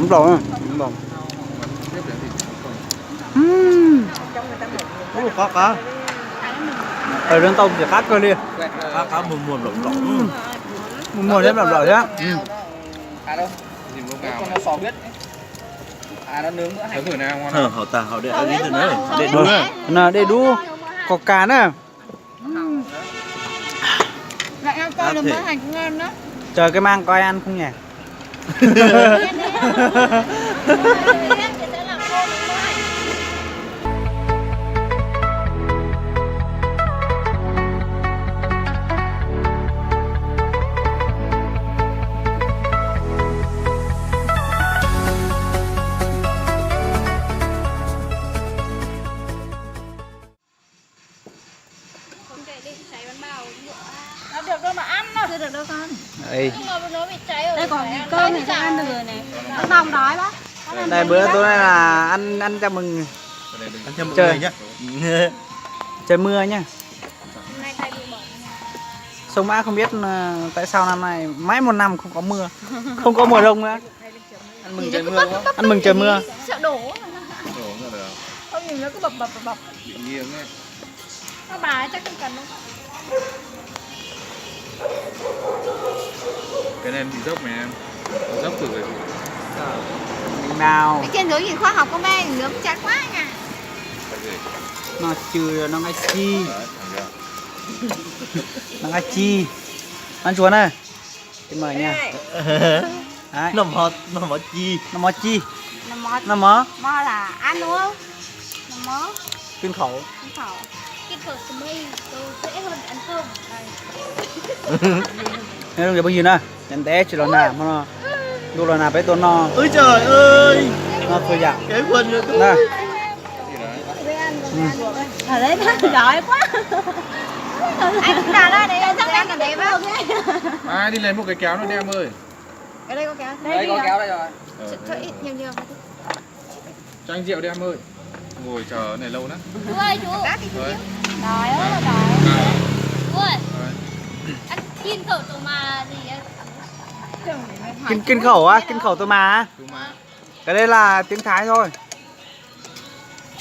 Mắm lẩu à? Mắm lẩu. Có. Ở trên tông thì khác cơ đi. Cá muôn lẩu lẩu. Mua thêm lẩu chứ. Đâu? Dìm lúc nào? Con nó sò huyết. Nó nướng nữa hay? Thử nào ngon. Họ để đi từ nơi. Để đúng rồi. Nè, để đu. Có cá nè. Lại ăn coi là mỡ hành cũng ngon đó. Chờ cái mang coi ăn không nhỉ? Nó được đâu mà ăn đâu. Chưa được đâu con. Đây. Nó bị cháy rồi. Đây còn cơm này con ăn được rồi này. Nó bông đói đó. Đây bữa tối nay là ăn chào mừng Ăn cho mọi người nhá. trời mưa nhá. Sông Mã không biết tại sao năm nay mãi một năm không có mưa, không có mùa đông nữa. Ăn mừng trời mưa quá. Ăn mừng trời mưa. Sợ đổ. Đổ ra được. Không nhìn nó cứ bập. Bị nghiêng ấy. Các bà ấy chắc không cần đâu. Cái này bị dốc này em. Dốc thử cái gì? Nào. Cái trên dưới nhìn khoa học không em, nướng chán quá nha. Cái gì? Nó trừ nó ngay chi. Đấy, thằng kia. Nó ngay chi. Ăn chuối này. Xin mời nha. Đấy. Nó mọt chi. Nó mó chi. Nó Nó mó là ăn đúng không? Nó mó. Kinh khẩu. Cái phở của mây dễ hơn ăn cơm. Thế là bao nhiêu nè? Nhận té chỉ là nà mà nó. Đu là nà bé tôn nó. Ôi trời ơi. Nó thôi dạ. Cái quần nữa. Đây. Ở đấy bác đói quá. Anh ra đây để chắc ăn là để bác. À, đi lấy một cái kéo nữa đi em ơi. Ở đây có kéo. Đây có kéo đây rồi. Cho ít nhiều. Cho anh rượu đi em ơi. Ngồi chờ này lâu lắm. Chú ơi chú. Đấy. Đói ơi đói. Chú ơi, ăn kim cẩu tổ mà gì ấy? Kinh khẩu á, kinh khẩu tôi mà. Chú mà. Cái đây là tiếng Thái thôi.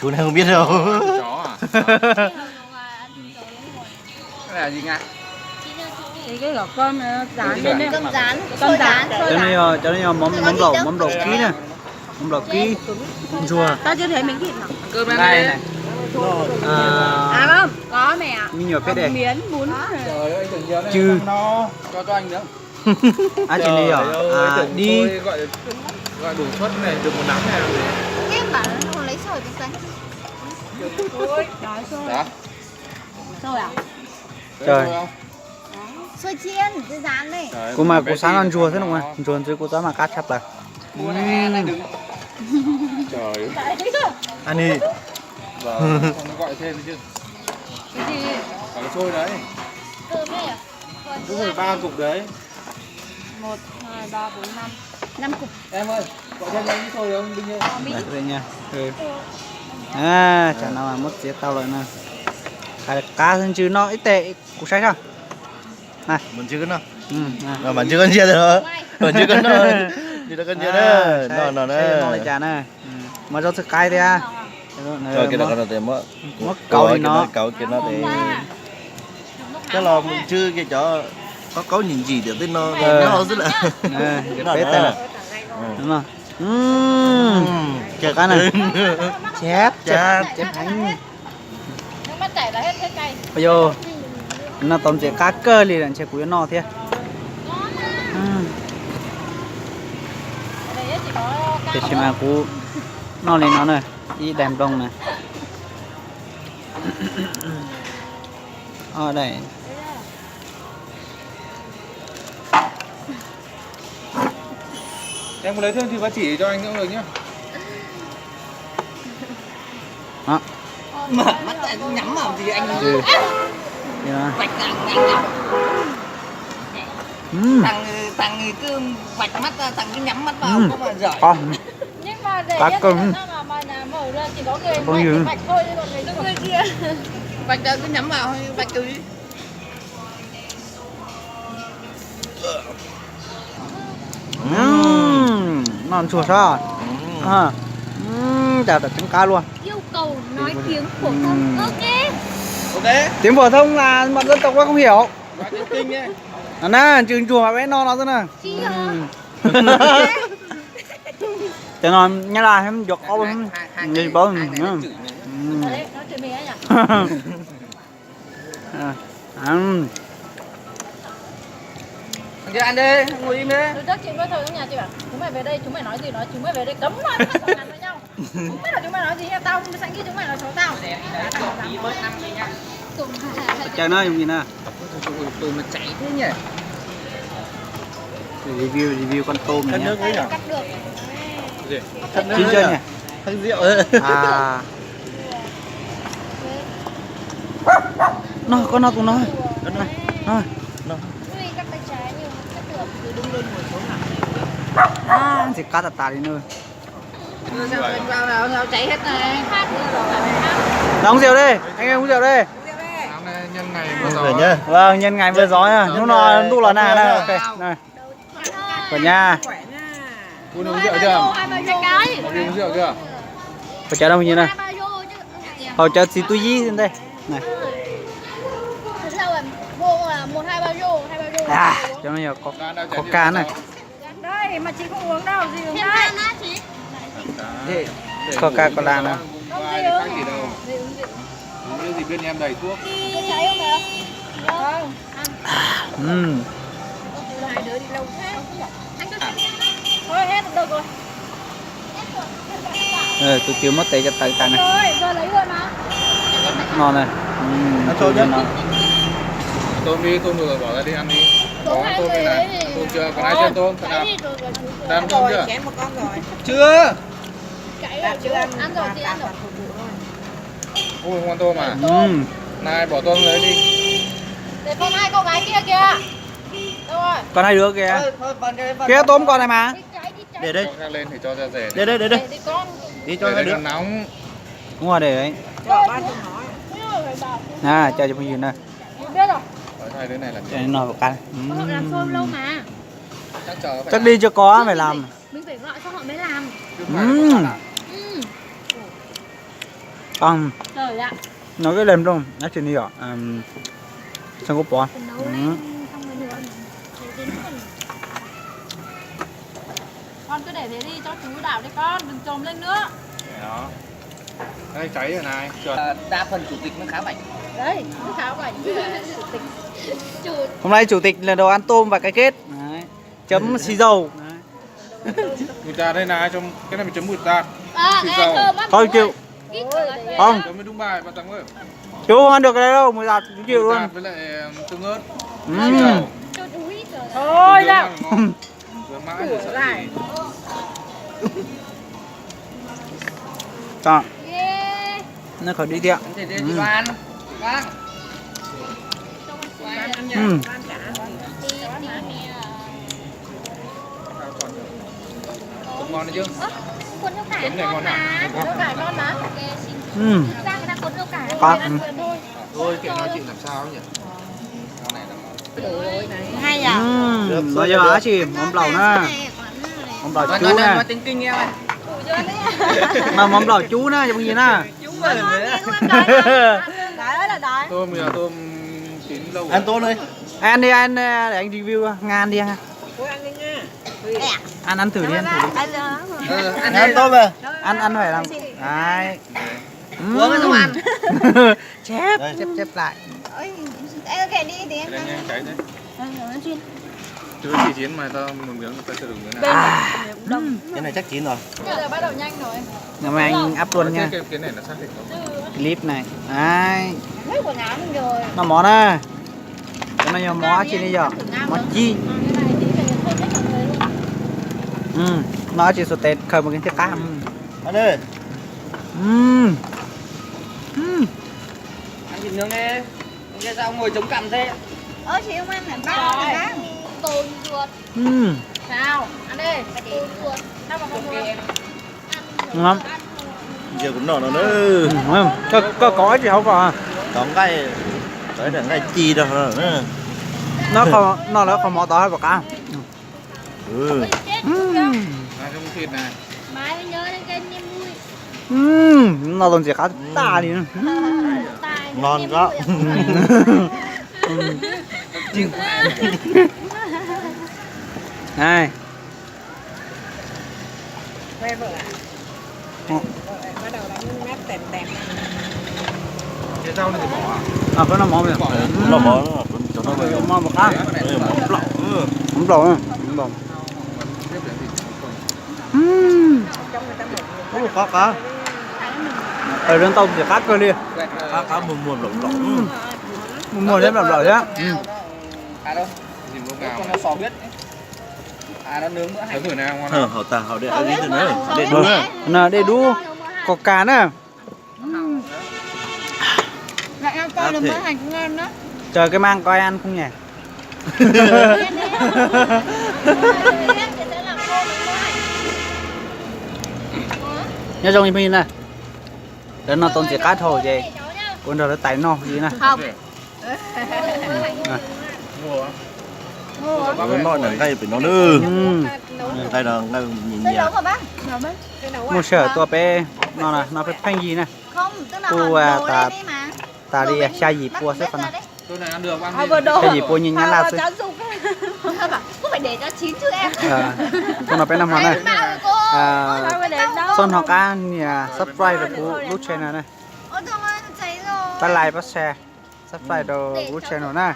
Chú này không biết đâu. Chó à? Cái này là gì ngạ? Thì cái gọt cơm rán lên đây. Cơm rán, Cơm rán. Cho nên mắm lẩu ký nè. Mắm lẩu ký. Chua. Tao chưa thấy miếng thịt nào. Cơm em Đây đây. này. À không, có mẹ. Nhiều phết đây. Miến bún. Trời ơi, anh tưởng nhớ này. Chứ. No. Cho anh nữa. À chị đi à? Đi. Gọi đủ suất này, được một nắm này. Em bảo nó lấy sồi cái xanh. Ôi, đói sôi. Đó. Sôi à? Trời. Sôi chiên, cái rán này. Cô mà cô sáng ăn chua thế nào mà? Chua dưới cô dám mà cắt chắp là. Trời. Ăn đi. Vâng, không gọi thêm chứ. Cái gì? Cả cái xôi đấy. Cơm đây à? Cứ phải 3 cục đấy. 1, 2, 3, 4, 5. 5 cục. Em ơi, gọi thêm cái xôi được không? Đinh ơi. Đây nha. Ừ. À, chả nào mà mất giết tao lại nè. Khai cá thân chứ nó ít tệ, cục sai sao? Này. Mình chưa cân đâu. Ừ. Mình chưa cân chưa rồi. Mình chưa cân đâu. Chưa đã cân chưa đó. Nó lại chả nè. Mà cho thức cay đi à. Rồi cái đó con thì mất. Mất cậu thì nó. Cậu kia nó thì cái lò mình chưa cái chỗ có nhìn gì được tới nó rất là Nó bếp đây nè. Đúng không? Chặt cái này. Chép hành. Nước mắt chảy là hết cay. Bây giờ nó tóm chế cá cơ liền là chế của nó thế. Để xem mà cú nó lên nó này, đi đèm đông này. Ở đây. Em có lấy thêm thì bác chỉ cho anh cũng được nhá. Đó. Mở mắt ra nhắm vào thì anh Ừ. vạch thằng cứ vạch mắt ra, thằng cứ nhắm mắt vào có mà giỏi. Con. Nhưng mà để Cá nhất cưng. nó mà mở ra chỉ có người Con gì? vạch thôi, còn người kia. Vạch ra cứ nhắm vào hay vạch cứ đi. non chuột sao chào tất trứng cá luôn. Yêu cầu nói tiếng phổ thông. Ok. Ok. Tiếng phổ thông là bọn dân tộc nó không hiểu. Nói tiếng kinh nhé. Nè trường chùa mà bé non nó thế này. Chị hả? Cho non nhá là em giọt ôm nhìn bông. Đấy, nói chuyện mình ấy nhỉ? Thằng kia ăn đi, ngồi im đi. Từ trước chị với thầy trong nhà chị bảo chúng mày về đây chúng mày nói gì nói chúng mày về đây cấm nói với thằng với nhau. Không biết là chúng mày nói gì nha, tao sáng kia chúng mày nói xấu tao. Chờ nó dùng gì nè. Tụi mà chảy thế nhỉ. Review con tôm này nhá. nước ấy nhỉ? Cắt được. Gì? Chín chưa nhỉ? Thân rượu. À. Nó con nó cùng nó. Nó. Nuôi cắt tay trái nhưng mà cắt được. Thì cá tạt đi nữa. Sao cháy hết này. Nó uống rượu đi, anh em uống rượu đi. Nhân ngày Về nhá. Vâng, nhân ngày vừa gió nha. Lúc nào lúc là nè đây, ok. Này. Của nhà. Uống rượu chưa? Cái. Uống rượu chưa? Phải chờ đâu như này. 2-3 vô chứ. Hồi chờ xì tui gì lên đây. Này. Thật sao là vô là 1-2-3 vô, 2-3 vô. À, cho nó nhiều có cá này. Đây mà chị không uống đâu, gì uống Thêm đây. than á chị. Coca Cola nè. Khác gì đâu. Uống gì bên em đầy thuốc. Có cháy không ạ? Không. Hai đứa đi lâu thế. Anh có cháy Thôi hết được rồi. Tôi chưa mất tay cho tay này. Rồi, giờ lấy luôn mà. Ngon này. Ăn tôm nhá. Tôm đi, tôm rồi bỏ ra đi ăn đi. Tôm Có tôm đây này. Tôm chưa? Còn ai chưa tôm? Thằng nào? Đang tôm chưa? Chém một con rồi. Chưa. cháy rồi chưa? Ăn rồi chị ăn rồi. Ui, không ăn tôm à? Này, bỏ tôm lấy đi. Để con hai cô gái kia kìa. Đâu rồi? Còn hai đứa kìa. Thôi, Kia tôm con này mà. Đi cháy, đi cháy. Để đây. Cho ra lên thì cho ra rể. Đây đây. Để con. Đi cho Để hai đây đứa. nó nóng. Đúng rồi để đấy. Nè, chờ cho mình nhìn này. Biết rồi. Ở hai đứa này làm Cho nên nó vào canh. Họ làm phơm lâu mà. chắc chờ phải Chắc đi cho có phải làm. Mình phải gọi cho họ mới làm. Con Trời ạ. nói cái lem luôn, nó chỉ đi ở sang cốp bò. Nấu lên xong rồi nữa. Để đến phần. Con cứ để thế đi cho chú đảo đi con, đừng trồm lên nữa. đó. Đây cháy rồi này. Chờ. Đa phần chủ tịch nó khá bảnh. Đấy, cứ kháo cảnh chủ tịch. Chủ Hôm nay chủ tịch là đồ ăn tôm và cái kết. Đấy. Chấm xì dầu. Đấy. Người ta đây này, trong cái này mình chấm mùi ta. à, Xì nghe dầu. thơm lắm. Thôi chịu. Không, Chấm với đúng bài bà Tắm ơi. chú không ăn được cái đấy đâu, mùi giặt chú chịu Mùi luôn. tạt với lại tương ớt. Cho chú ít rồi. Thôi ra. Vừa mãi rồi sợ gì. Chọn, Yeah. nó khỏi đi tiệm. Thì đi Đoan. Vâng. Cũng ngon đấy chứ. Cuốn rau cải Cuốn này ngon ngon mà. hả? Rau cải ngon mà. Ok, xin. Ra người ta cuốn rau cải. Có. Thôi kệ nói chuyện làm sao nhỉ. Rau này là Hay à? Nói cho bà chị, mắm lẩu nè. Mắm lẩu chú nè. Nói tiếng kinh nghe mày. Mà mắm lẩu chú nè, cho bằng gì nè. Chú mày nữa. Đấy ơi là đấy. tôm bây giờ tôm chín lâu rồi. Ăn tôm đây. Ăn đi anh để anh review ngan đi ha. Ăn thử đi ăn thử đi. Ăn tôm về. Ăn phải làm. Đấy. Uống cái xong ăn. Chép Đây. chép lại. Em kể đi thì em Đây nhanh cháy đấy. ăn chuyên. Chứ chỉ chiến mà tao một miếng tao chưa được miếng nào. Cái này chắc chín rồi. Bây giờ bắt đầu nhanh rồi. Nhưng mà anh up luôn nha. Cái này nó xác định không? Clip này. Đấy. Mấy quần áo mình rồi. Nó món này. Cái này nhiều món trên đây giờ. Món chi. Cái này tí về thôi hết cả người luôn. Nó chỉ số tết khởi một cái thiết cam. Ăn đi. Ăn thịt nướng đi. Cái sao ngồi chống cằm thế? Chị không ăn hẳn bác. Tồn ruột. Sao? Ăn đi. Tồn ruột. Sao mà không mua? Đúng không? Giờ cũng nọ nữa. Không. Có gì không có. Còn cái là cái chi đâu nữa. Nó không món to hay bạc cá. Ừ. Chết. Này trong thịt này. Mai mới nhớ đến cái niềm vui. Nó còn chỉ khá tà đi nữa. Tài Ngon niềm quá. vui Này. Về vợ à? Ờ. Bắt đầu đánh mép tèm tèm. Cái rau này thì bỏ à? À, cái nó món gì? Nó bỏ cho nó về. Món một cái. Bỏ lỏng. Không đổ nữa. Không đổ. Tiếp đến thì không. Trong người ta một Có một cá. Ở trên tàu chỉ khác cơ đi. Cá muôn lỏng. Mua thêm làm lợi chứ. À đâu? Dìm lúc nào? Con nó sò huyết. À nó nướng bữa hành. Thử nào ngon không? Họ ta họ để đi từ nữa. Để đúng nữa. Nè, để đu. Có cá nè. lại ăn coi là mỡ hành cũng ngon đó. Chờ cái mang coi ăn không nhỉ? em thì sẽ làm khô với mỡ hành. Nhớ trong mình này. Đến nó tốn chỉ cá thôi vậy. Cháu nhá. Con rồi nó tẩy nó gì nè. Không. Mua. Với mọi là ngay phải nó nữa. Nấu Ngay là ngay nhìn Tôi nhẹ. nấu hả bác? nấu bác. Cái nấu à? Mua sữa tua bé nó là nó phải phanh gì nè. Không, tức là Cô, họ à, đồ ta- lên đi mà. Ta đi Đồ bên- xa gì bác bua không sẽ biết phần ra nào. đấy. Tôi này ăn được ăn À, đi. vừa đồ. Cái gì bua nhìn nhá là Cháu dùng cái. Bác bảo, cũng phải để cho chín chứ em. Con nó bé nằm hòn này. Em bảo rồi cô. À, Sao phải để đâu? Son học ăn nhà subscribe được của YouTube channel này. Ôi trời ơi, cháy rồi. Bắt like, bắt share. Subscribe được YouTube channel này.